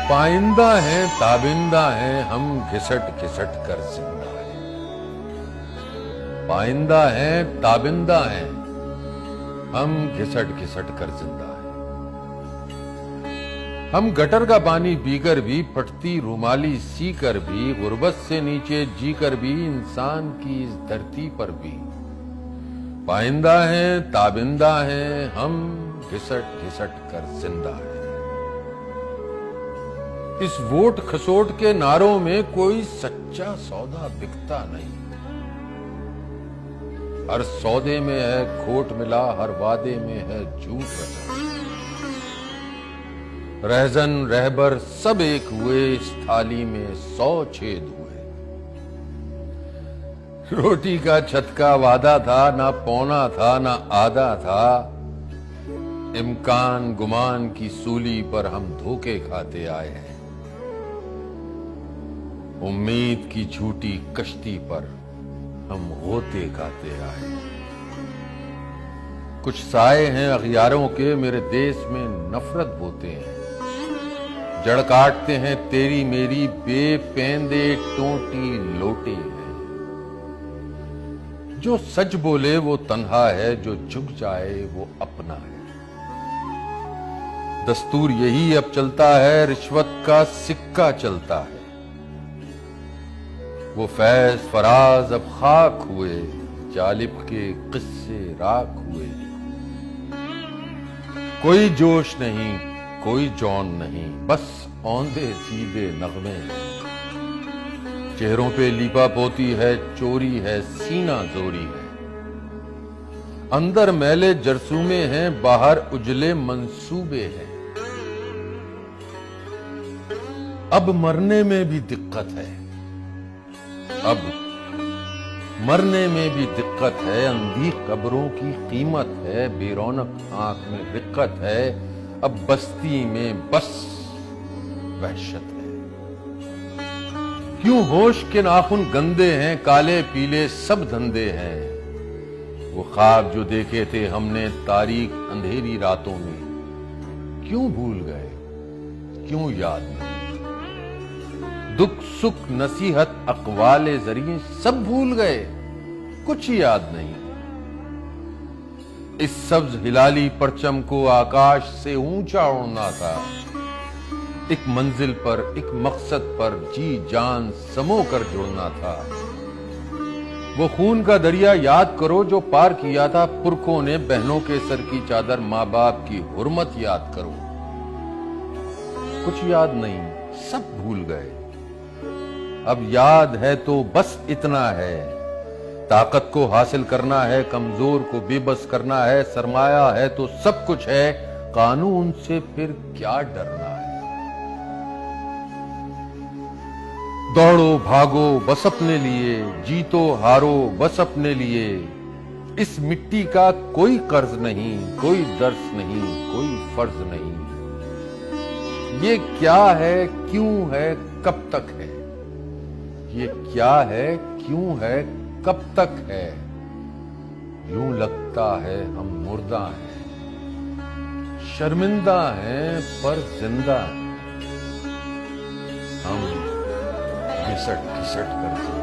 پائندہ ہیں تابندہ ہیں ہم گھسٹ گھسٹ کر زندہ ہیں. پائندہ ہیں تابندہ ہیں ہم گھسٹ گھسٹ کر زندہ ہیں. ہم گٹر کا پانی پی کر بھی، پھٹتی رومالی سی کر بھی، غربت سے نیچے جی کر بھی، انسان کی اس دھرتی پر بھی پائندہ ہیں تابندہ ہیں ہم گھسٹ گھسٹ کر زندہ ہیں. اس ووٹ کھسوٹ کے نعروں میں کوئی سچا سودا بکتا نہیں. ہر سودے میں ہے کھوٹ ملا، ہر وعدے میں ہے جھوٹ رچا. رہزن رہبر سب ایک ہوئے، اس تھالی میں 100 چھید ہوئے. روٹی کا چھت کا وعدہ تھا، نہ پونا تھا نہ آدھا تھا. امکان گمان کی سولی پر ہم دھوکے کھاتے آئے ہیں. امید کی جھوٹی کشتی پر ہم غوطے کھاتے آئے ہیں. کچھ سائے ہیں اغیاروں کے میرے دیس میں نفرت بوتے ہیں. جڑ کاٹتے ہیں تیری میری بے پیندے ٹوٹی لوٹے ہیں. جو سچ بولے وہ تنہا ہے، جو جھک جائے وہ اپنا ہے. دستور یہی اب چلتا ہے، رشوت کا سکہ چلتا ہے. وہ فیض فراز اب خاک ہوئے، جالب کے قصے راکھ ہوئے. کوئی جوش نہیں کوئی جون نہیں، بس اوندے سیدھے نغمے. چہروں پہ لیپا پوتی ہے، چوری ہے سینہ زوری ہے. اندر میلے جرثومے ہیں، باہر اجلے منصوبے ہیں. اب مرنے میں بھی دقت ہے، اب مرنے میں بھی دقت ہے. اندھی قبروں کی قیمت ہے، بے رونق آنکھ میں رقت ہے. اب بستی میں بس وحشت ہے. کیوں ہوش کے ناخن گندے ہیں، کالے پیلے سب دھندے ہیں. وہ خواب جو دیکھے تھے ہم نے تاریک اندھیری راتوں میں، کیوں بھول گئے کیوں یاد نہیں. دکھ سکھ نصیحت اقوال ذریعے سب بھول گئے، کچھ یاد نہیں. اس سبز ہلالی پرچم کو آکاش سے اونچا اڑنا تھا. ایک منزل پر ایک مقصد پر جی جان سمو کر جڑنا تھا. وہ خون کا دریا یاد کرو جو پار کیا تھا پرکھوں نے. بہنوں کے سر کی چادر، ماں باپ کی حرمت یاد کرو. کچھ یاد نہیں سب بھول گئے. اب یاد ہے تو بس اتنا ہے، طاقت کو حاصل کرنا ہے، کمزور کو بے بس کرنا ہے. سرمایہ ہے تو سب کچھ ہے، قانون سے پھر کیا ڈرنا ہے. دوڑو بھاگو بس اپنے لیے، جیتو ہارو بس اپنے لیے. اس مٹی کا کوئی قرض نہیں، کوئی درس نہیں، کوئی فرض نہیں. یہ کیا ہے کیوں ہے کب تک ہے، یہ کیا ہے کیوں ہے کب تک ہے. یوں لگتا ہے ہم مردہ ہیں، شرمندہ ہیں پر زندہ ہیں. ہم گھسٹ گھسٹ کر